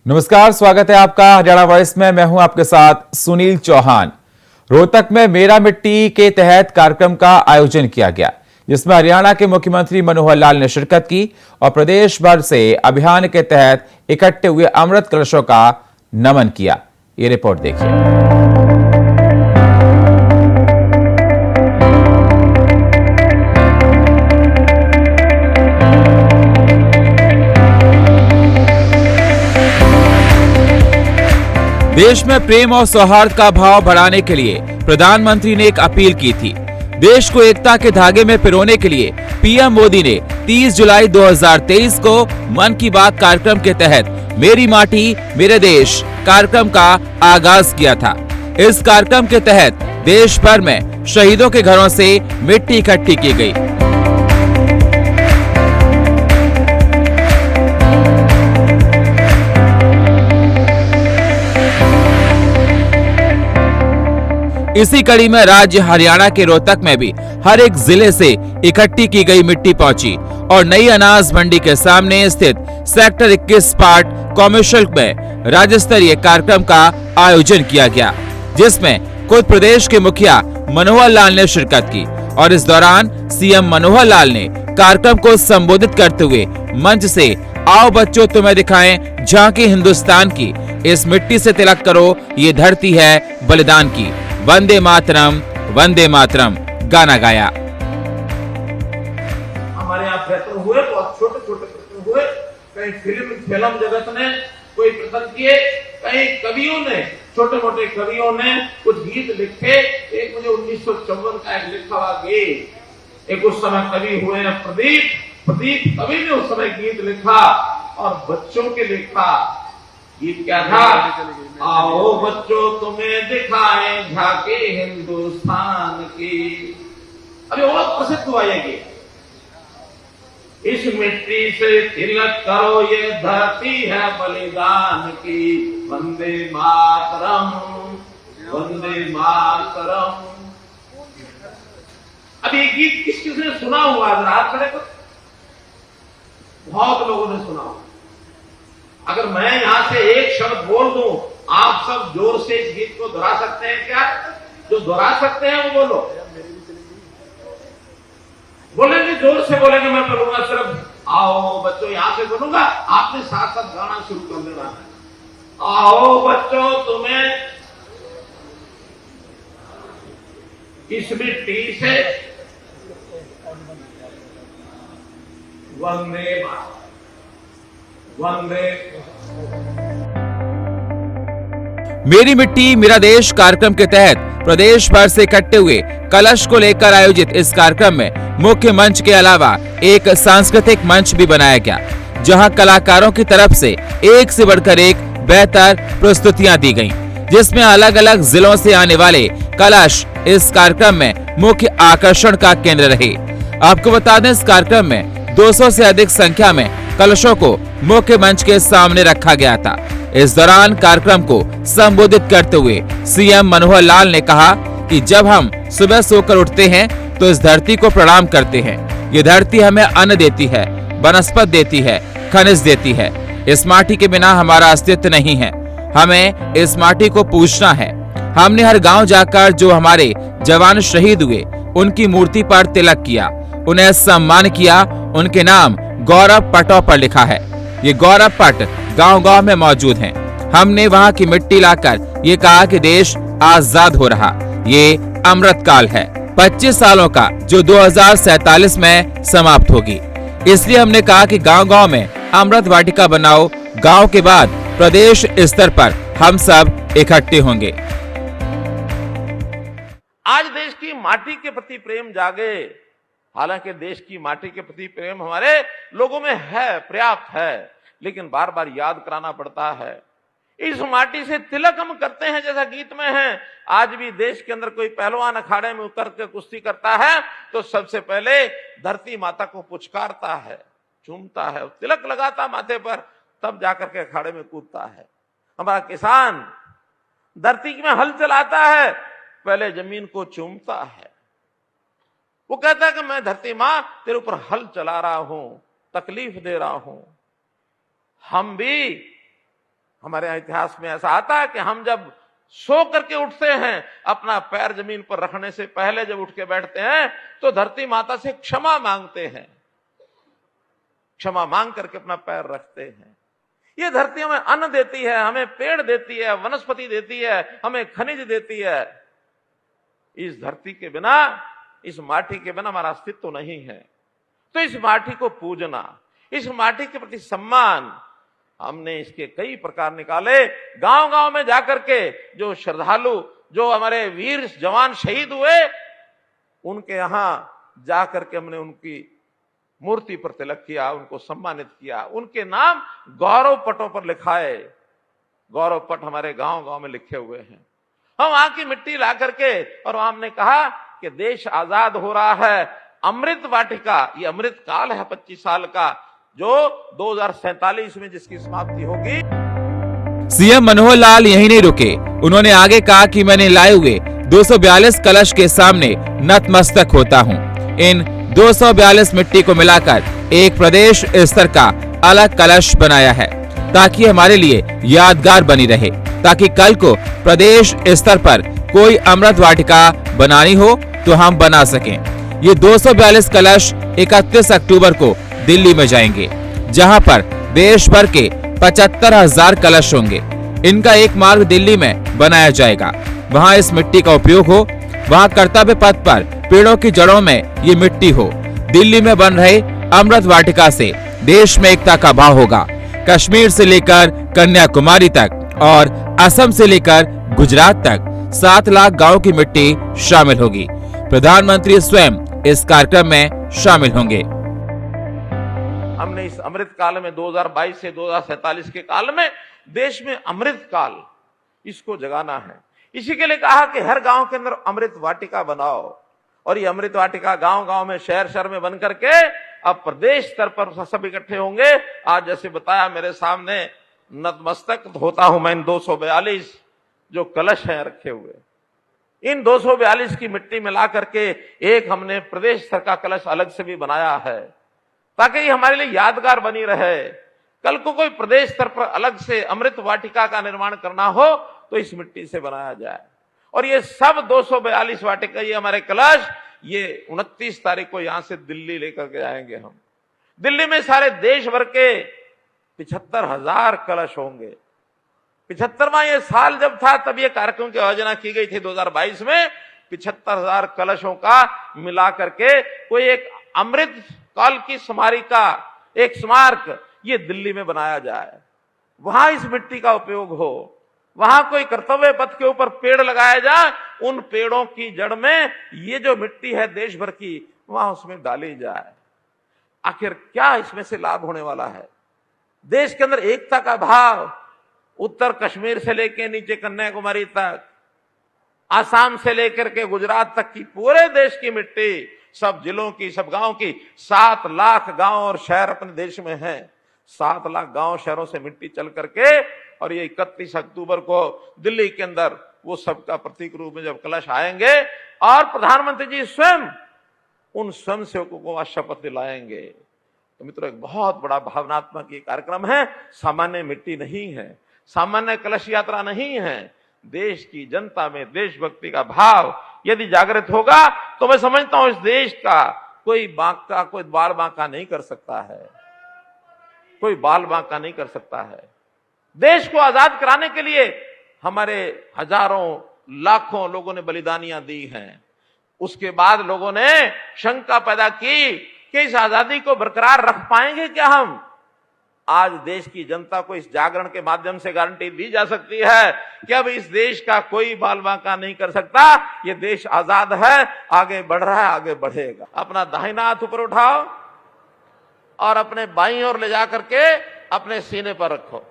नमस्कार, स्वागत है आपका हरियाणा वॉइस में। मैं हूं आपके साथ सुनील चौहान। रोहतक में मेरा मिट्टी के तहत कार्यक्रम का आयोजन किया गया, जिसमें हरियाणा के मुख्यमंत्री मनोहर लाल ने शिरकत की और प्रदेश भर से अभियान के तहत इकट्ठे हुए अमृत कलशों का नमन किया। ये रिपोर्ट देखिए। देश में प्रेम और सौहार्द का भाव बढ़ाने के लिए प्रधानमंत्री ने एक अपील की थी। देश को एकता के धागे में पिरोने के लिए पीएम मोदी ने 30 जुलाई 2023 को मन की बात कार्यक्रम के तहत मेरी माटी मेरे देश कार्यक्रम का आगाज किया था। इस कार्यक्रम के तहत देश भर में शहीदों के घरों से मिट्टी इकट्ठी की गई। इसी कड़ी में राज्य हरियाणा के रोहतक में भी हर एक जिले से इकट्ठी की गई मिट्टी पहुंची और नई अनाज मंडी के सामने स्थित सेक्टर 21 पार्ट कॉमर्शियल में राज्य स्तरीय कार्यक्रम का आयोजन किया गया, जिसमें खुद प्रदेश के मुखिया मनोहर लाल ने शिरकत की। और इस दौरान सीएम मनोहर लाल ने कार्यक्रम को संबोधित करते हुए मंच से आओ बच्चों तुम्हें दिखाएं झांकी हिंदुस्तान की, इस मिट्टी से तिलक करो, ये धरती है बलिदान की, वंदे मातरम गाना गाया। हमारे यहाँ प्रयत्न हुए, बहुत छोटे छोटे प्रयत्न हुए। कहीं फिल्म जगत ने कोई प्रयत्न किए, कहीं कवियों ने, छोटे मोटे कवियों ने कुछ गीत लिखे। एक मुझे 1954 का एक लिखा हुआ गीत, एक उस समय कवि हुए हैं प्रदीप कवि ने उस समय गीत लिखा और बच्चों के लिखा। गीत क्या था? आओ बच्चों तुम्हें दिखाएं झांकी हिंदुस्तान की। अभी बहुत प्रसिद्ध हुआ ये गीत। इस मिट्टी से तिलक करो, ये धरती है बलिदान की, वंदे मातरम वंदे मातरम। अब ये गीत किस किसने सुना हुआ है? हाथ खड़े करो। बहुत लोगों ने सुना हुआ। अगर मैं यहां से एक शब्द बोल दूं, आप सब जोर से इस गीत को दोहरा सकते हैं क्या? जो दोहरा सकते हैं वो बोलो। बोलेंगे, जोर से बोलेंगे। मैं बोलूंगा सिर्फ आओ बच्चों, यहां से बोलूंगा, आपने साथ साथ गाना शुरू कर देना है। आओ बच्चों तुम्हें इस मिट्टी से वंदे मातरम मेरी मिट्टी मेरा देश कार्यक्रम के तहत प्रदेश भर से इकट्ठे हुए कलश को लेकर आयोजित इस कार्यक्रम में मुख्य मंच के अलावा एक सांस्कृतिक मंच भी बनाया गया, जहां कलाकारों की तरफ से एक से बढ़कर एक बेहतर प्रस्तुतियां दी गईं, जिसमें अलग अलग जिलों से आने वाले कलश इस कार्यक्रम में मुख्य आकर्षण का केंद्र रहे। आपको बता दें, इस कार्यक्रम में 200 से अधिक संख्या में कलशों को मुख्य मंच के सामने रखा गया था। इस दौरान कार्यक्रम को संबोधित करते हुए सीएम मनोहर लाल ने कहा कि जब हम सुबह सोकर उठते हैं तो इस धरती को प्रणाम करते हैं। ये धरती हमें अन्न देती है, वनस्पति देती है, खनिज देती है। इस माटी के बिना हमारा अस्तित्व नहीं है। हमें इस माटी को पूजना है। हमने हर गांव जाकर जो हमारे जवान शहीद हुए उनकी मूर्ति पर तिलक किया, उन्हें सम्मान किया। उनके नाम गौरव पटों पर लिखा है। ये गौरव पट गांव-गांव में मौजूद हैं। हमने वहां की मिट्टी लाकर ये कहा कि देश आजाद हो रहा, ये अमृत काल है, 25 सालों का, जो 2047 में समाप्त होगी। इसलिए हमने कहा कि गांव-गांव में अमृत वाटिका बनाओ। गांव के बाद प्रदेश स्तर पर हम सब इकट्ठे होंगे। आज देश की माटी के प्रति प्रेम जागे। हालांकि देश की माटी के प्रति प्रेम हमारे लोगों में है, पर्याप्त है, लेकिन बार बार याद कराना पड़ता है। इस माटी से तिलक हम करते हैं, जैसा गीत में है। आज भी देश के अंदर कोई पहलवान अखाड़े में उतर के कुश्ती करता है तो सबसे पहले धरती माता को पुचकारता है, चूमता है, तिलक लगाता माथे पर, तब जाकर के अखाड़े में कूदता है। हमारा किसान धरती में हल चलाता है, पहले जमीन को चूमता है। वो कहता है कि मैं धरती मां तेरे ऊपर हल चला रहा हूं, तकलीफ दे रहा हूं। हमारे यहाँ इतिहास में ऐसा आता है कि हम जब सो करके उठते हैं, अपना पैर जमीन पर रखने से पहले जब उठ के बैठते हैं तो धरती माता से क्षमा मांगते हैं, क्षमा मांग करके अपना पैर रखते हैं। ये धरती हमें अन्न देती है, हमें पेड़ देती है, वनस्पति देती है, हमें खनिज देती है। इस धरती के बिना, इस माटी के बिना हमारा अस्तित्व तो नहीं है। तो इस माटी को पूजना, इस माटी के प्रति सम्मान, हमने इसके कई प्रकार निकाले। गांव गांव में जाकर के जो श्रद्धालु, जो हमारे वीर जवान शहीद हुए, उनके यहां जाकर के हमने उनकी मूर्ति पर तिलक किया, उनको सम्मानित किया, उनके नाम गौरव पटों पर लिखाए। गौरव पट हमारे गांव गांव में लिखे हुए हैं। हम वहां की मिट्टी ला करके, और हमने कहा कि देश आजाद हो रहा है, अमृत वाटिका, ये अमृत काल है 25 साल का, जो 2047 में जिसकी समाप्ति होगी। सीएम मनोहर लाल यहीं नहीं रुके, उन्होंने आगे कहा कि मैंने लाए हुए 242 कलश के सामने नतमस्तक होता हूं। इन 242 मिट्टी को मिलाकर एक प्रदेश स्तर का अलग कलश बनाया है, ताकि हमारे लिए यादगार बनी रहे, ताकि कल को प्रदेश स्तर पर कोई अमृत वाटिका बनानी हो तो हम बना सकें। ये 242 कलश 31 अक्टूबर को दिल्ली में जाएंगे, जहां पर देश भर के 75,000 कलश होंगे। इनका एक मार्ग दिल्ली में बनाया जाएगा, वहां इस मिट्टी का उपयोग हो, वहां कर्तव्य पथ पर पेड़ों की जड़ों में ये मिट्टी हो। दिल्ली में बन रहे अमृत वाटिका से देश में एकता का भाव होगा। कश्मीर से लेकर कन्याकुमारी तक और असम से लेकर गुजरात तक 7 लाख गांव की मिट्टी शामिल होगी। प्रधानमंत्री स्वयं इस कार्यक्रम में शामिल होंगे। हमने इस अमृत काल में 2022 से 2047 के काल में देश में अमृत काल, इसको जगाना है। इसी के लिए कहा कि हर गांव के अंदर अमृत वाटिका बनाओ, और ये अमृत वाटिका गांव गांव में, शहर शहर में बन करके अब प्रदेश स्तर पर सब इकट्ठे होंगे। आज जैसे बताया मेरे सामने, नतमस्तक होता हूं मैं इन 242 जो कलश हैं रखे हुए। इन 242 की मिट्टी मिला करके एक हमने प्रदेश स्तर का कलश अलग से भी बनाया है, ताकि ये हमारे लिए यादगार बनी रहे। कल को कोई प्रदेश स्तर पर अलग से अमृत वाटिका का निर्माण करना हो तो इस मिट्टी से बनाया जाए। और ये सब 242 वाटिका, ये हमारे कलश, ये 29 तारीख को यहां से दिल्ली लेकर के जाएंगे हम। दिल्ली में सारे देश भर के 75,000 कलश होंगे। 75वां ये साल जब था तब ये कार्यक्रम की आयोजना की गई थी 2022 में। 75,000 कलशों का मिला करके कोई एक अमृत काल की स्मारिका, एक स्मारक ये दिल्ली में बनाया जाए, वहां इस मिट्टी का उपयोग हो, वहां कोई कर्तव्य पथ के ऊपर पेड़ लगाया जाए, उन पेड़ों की जड़ में ये जो मिट्टी है देश भर की, वहां उसमें डाली जाए। आखिर क्या इसमें से लाभ होने वाला है? देश के अंदर एकता का भाव, उत्तर कश्मीर से लेकर नीचे कन्याकुमारी तक, आसाम से लेकर के गुजरात तक की पूरे देश की मिट्टी, सब जिलों की, सब गांव की, 7 लाख गांव और शहर अपने देश में हैं। 7 लाख गांव शहरों से मिट्टी चल करके, और ये 31 अक्टूबर को दिल्ली के अंदर वो सबका प्रतीक रूप में जब कलश आएंगे, और प्रधानमंत्री जी स्वयं उन स्वयंसेवकों को शपथ दिलाएंगे। तो मित्रों, एक बहुत बड़ा भावनात्मक ये कार्यक्रम है। सामान्य मिट्टी नहीं है, सामान्य कलश यात्रा नहीं है। देश की जनता में देशभक्ति का भाव यदि जागृत होगा तो मैं समझता हूं इस देश का कोई बांका, कोई बाल बांका नहीं कर सकता है, कोई बाल बांका नहीं कर सकता है। देश को आजाद कराने के लिए हमारे हजारों लाखों लोगों ने बलिदानियां दी हैं। उसके बाद लोगों ने शंका पैदा की कि इस आजादी को बरकरार रख पाएंगे क्या हम? आज देश की जनता को इस जागरण के माध्यम से गारंटी दी जा सकती है कि अब इस देश का कोई बाल बांका नहीं कर सकता। ये देश आजाद है, आगे बढ़ रहा है, आगे बढ़ेगा। अपना दाहिना हाथ ऊपर उठाओ और अपने बाईं ओर ले जाकर के अपने सीने पर रखो।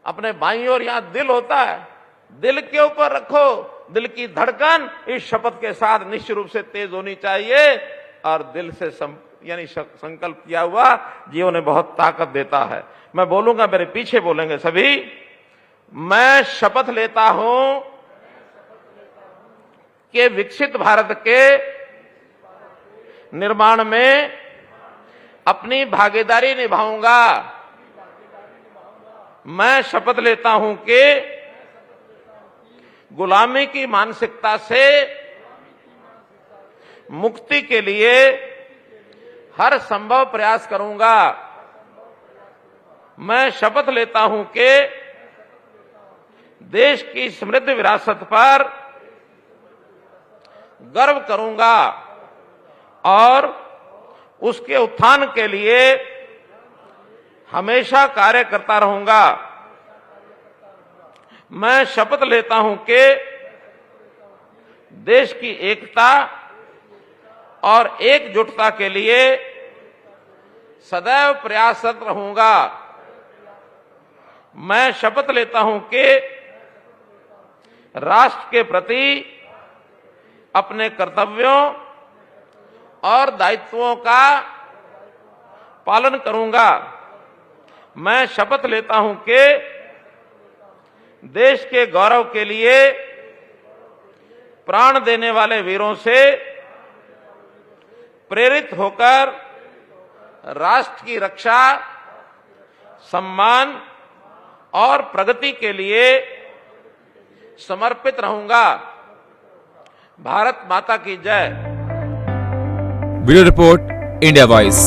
अपने बाईं ओर यहां दिल होता है, दिल के ऊपर रखो। दिल की धड़कन इस शपथ के साथ निश्चित रूप से तेज होनी चाहिए, और दिल से यानी संकल्प किया हुआ जीवन में बहुत ताकत देता है। मैं बोलूंगा, मेरे पीछे बोलेंगे सभी। मैं शपथ लेता हूं कि विकसित भारत के निर्माण में अपनी भागीदारी निभाऊंगा। मैं शपथ लेता हूं कि गुलामी की मानसिकता से मुक्ति के लिए हर संभव प्रयास करूंगा। मैं शपथ लेता हूं कि देश की समृद्ध विरासत पर गर्व करूंगा और उसके उत्थान के लिए हमेशा कार्य करता रहूंगा। मैं शपथ लेता हूं कि देश की एकता और एकजुटता के लिए सदैव प्रयासरत रहूंगा। मैं शपथ लेता हूं कि राष्ट्र के प्रति अपने कर्तव्यों और दायित्वों का पालन करूंगा। मैं शपथ लेता हूं कि देश के गौरव के लिए प्राण देने वाले वीरों से प्रेरित होकर राष्ट्र की रक्षा, सम्मान और प्रगति के लिए समर्पित रहूंगा। भारत माता की जय। Bureau report, India voice.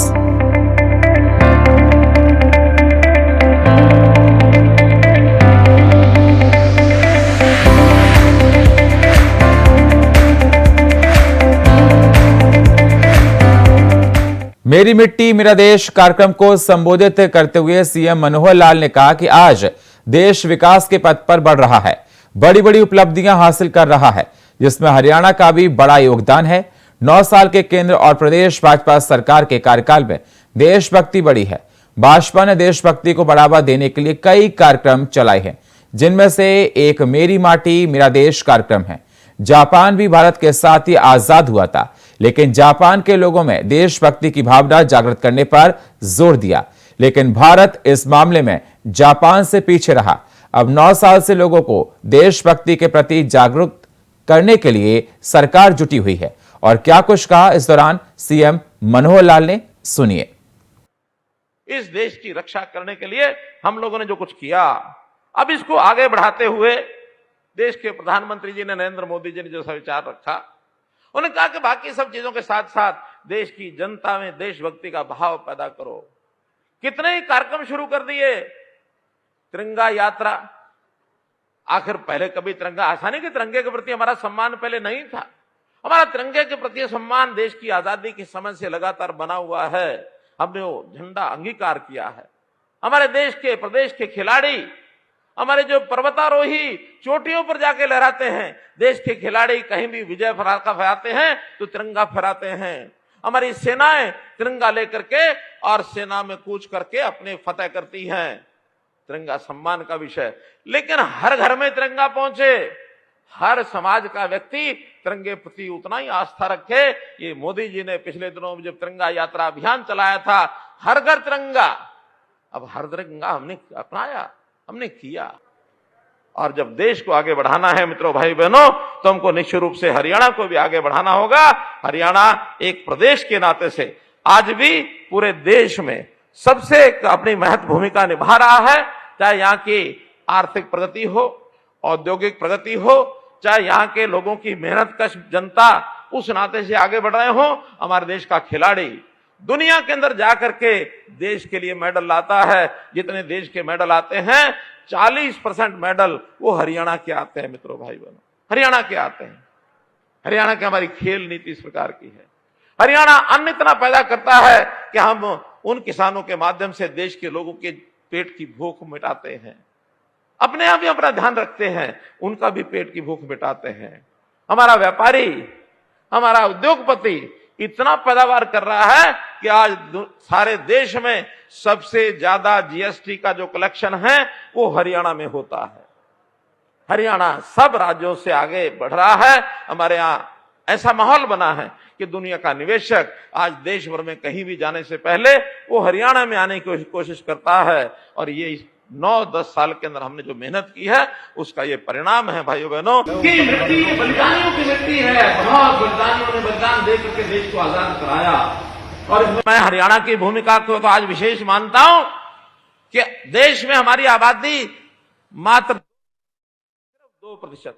मेरी मिट्टी मेरा देश कार्यक्रम को संबोधित करते हुए सीएम मनोहर लाल ने कहा कि आज देश विकास के पथ पर बढ़ रहा है, बड़ी बड़ी उपलब्धियां हासिल कर रहा है, जिसमें हरियाणा का भी बड़ा योगदान है। 9 साल के केंद्र और प्रदेश भाजपा सरकार के कार्यकाल में देशभक्ति बढ़ी है। भाजपा ने देशभक्ति को बढ़ावा देने के लिए कई कार्यक्रम चलाए हैं, जिनमें से एक मेरी माटी मेरा देश कार्यक्रम है। जापान भी भारत के साथ ही आजाद हुआ था, लेकिन जापान के लोगों में देशभक्ति की भावना जागृत करने पर जोर दिया, लेकिन भारत इस मामले में जापान से पीछे रहा। अब 9 साल से लोगों को देशभक्ति के प्रति जागरूक करने के लिए सरकार जुटी हुई है। और क्या कुछ कहा इस दौरान सीएम मनोहर लाल ने, सुनिए। इस देश की रक्षा करने के लिए हम लोगों ने जो कुछ किया, अब इसको आगे बढ़ाते हुए देश के प्रधानमंत्री जी ने, नरेंद्र मोदी जी ने जो विचार रखा, उन्होंने कहा कि बाकी सब चीजों के साथ साथ देश की जनता में देशभक्ति का भाव पैदा करो। कितने ही कार्यक्रम शुरू कर दिए। तिरंगा यात्रा, आखिर पहले कभी तिरंगा, आसानी के तिरंगे के प्रति हमारा सम्मान पहले नहीं था। हमारा तिरंगे के प्रति सम्मान देश की आजादी के समय से लगातार बना हुआ है। हमने वो झंडा अंगीकार किया है। हमारे देश के, प्रदेश के खिलाड़ी, हमारे जो पर्वतारोही चोटियों पर जाके लहराते हैं, देश के खिलाड़ी कहीं भी विजय पताका फहराते हैं तो तिरंगा फहराते हैं। हमारी सेनाएं तिरंगा लेकर के और सेना में कूच करके अपने फतेह करती हैं। तिरंगा सम्मान का विषय, लेकिन हर घर में तिरंगा पहुंचे, हर समाज का व्यक्ति तिरंगे प्रति उतना ही आस्था रखे। ये मोदी जी ने पिछले दिनों में जब तिरंगा यात्रा अभियान चलाया था, हर घर तिरंगा, अब हर तिरंगा हमने अपनाया, हमने किया। और जब देश को आगे बढ़ाना है मित्रों, भाई बहनों, तो हमको निश्चित रूप से हरियाणा को भी आगे बढ़ाना होगा। हरियाणा एक प्रदेश के नाते से आज भी पूरे देश में सबसे अपनी महत्वपूर्ण भूमिका निभा रहा है। चाहे यहाँ की आर्थिक प्रगति हो, औद्योगिक प्रगति हो, चाहे यहाँ के लोगों की मेहनतकश जनता उस नाते से आगे बढ़ रहे हो। हमारे देश का खिलाड़ी दुनिया के अंदर जाकर के देश के लिए मेडल लाता है। जितने देश के मेडल आते हैं, 40% मेडल वो हरियाणा के आते हैं मित्रों, भाई बहनों, हरियाणा के आते हैं। हरियाणा की हमारी खेल नीति इस प्रकार की है। हरियाणा अन्न इतना पैदा करता है कि हम उन किसानों के माध्यम से देश के लोगों के पेट की भूख मिटाते हैं। अपने आप ही अपना ध्यान रखते हैं, उनका भी पेट की भूख मिटाते हैं। हमारा व्यापारी, हमारा उद्योगपति इतना पैदावार कर रहा है कि आज सारे देश में सबसे ज्यादा जीएसटी का जो कलेक्शन है वो हरियाणा में होता है। हरियाणा सब राज्यों से आगे बढ़ रहा है। हमारे यहाँ ऐसा माहौल बना है कि दुनिया का निवेशक आज देश भर में कहीं भी जाने से पहले वो हरियाणा में आने की कोशिश करता है। और ये 9-10 साल के अंदर हमने जो मेहनत की है उसका ये परिणाम है भाइयों बहनों। की मिट्टी बलिदानियों की मिट्टी है। बहुत बलिदानियों ने बलिदान दे करके देश को आजाद कराया। और मैं हरियाणा की भूमिका को तो आज विशेष मानता हूं कि देश में हमारी आबादी मात्र 2%,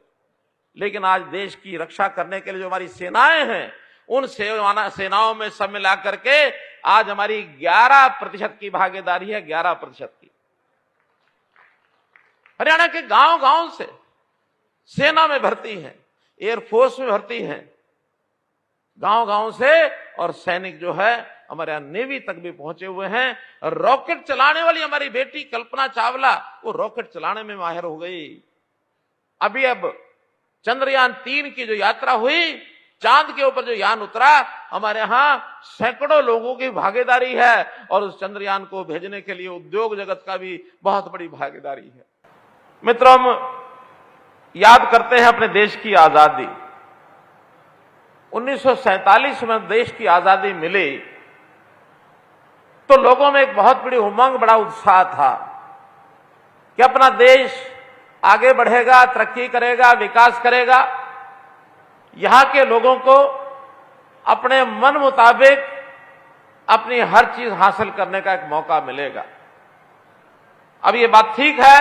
लेकिन आज देश की रक्षा करने के लिए जो हमारी सेनाएं हैं, उन सेनाओं में सब मिला करके आज हमारी 11% की भागीदारी है, 11% की। हरियाणा के गांव गांव से सेना में भर्ती है, एयरफोर्स में भर्ती है, गांव गांव से, और सैनिक जो है हमारे यहां नेवी तक भी पहुंचे हुए हैं। रॉकेट चलाने वाली हमारी बेटी कल्पना चावला, वो रॉकेट चलाने में माहिर हो गई। अभी अब चंद्रयान 3 की जो यात्रा हुई, चांद के ऊपर जो यान उतरा, हमारे यहां सैकड़ों लोगों की भागीदारी है, और उस चंद्रयान को भेजने के लिए उद्योग जगत का भी बहुत बड़ी भागीदारी है। मित्रों, हम याद करते हैं अपने देश की आजादी। 1947 में देश की आजादी मिली तो लोगों में एक बहुत बड़ी उमंग, बड़ा उत्साह था कि अपना देश आगे बढ़ेगा, तरक्की करेगा, विकास करेगा। यहां के लोगों को अपने मन मुताबिक अपनी हर चीज हासिल करने का एक मौका मिलेगा। अब ये बात ठीक है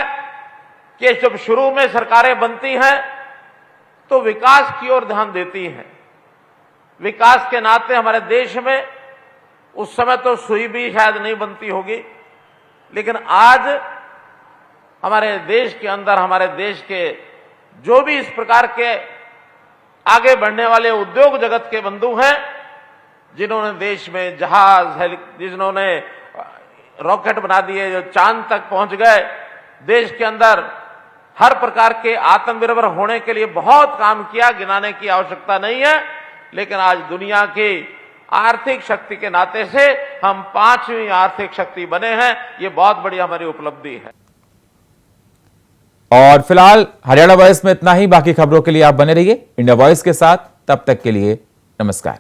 कि जब शुरू में सरकारें बनती हैं तो विकास की ओर ध्यान देती हैं। विकास के नाते हमारे देश में उस समय तो सुई भी शायद नहीं बनती होगी, लेकिन आज हमारे देश के अंदर, हमारे देश के जो भी इस प्रकार के आगे बढ़ने वाले उद्योग जगत के बंधु हैं, जिन्होंने देश में जहाज, जिन्होंने रॉकेट बना दिए, जो चांद तक पहुंच गए, देश के अंदर हर प्रकार के आत्मनिर्भर होने के लिए बहुत काम किया, गिनाने की आवश्यकता नहीं है। लेकिन आज दुनिया की आर्थिक शक्ति के नाते से हम 5वीं आर्थिक शक्ति बने हैं। ये बहुत बड़ी हमारी उपलब्धि है। और फिलहाल हरियाणा वॉइस में इतना ही। बाकी खबरों के लिए आप बने रहिए इंडिया वॉइस के साथ। तब तक के लिए नमस्कार।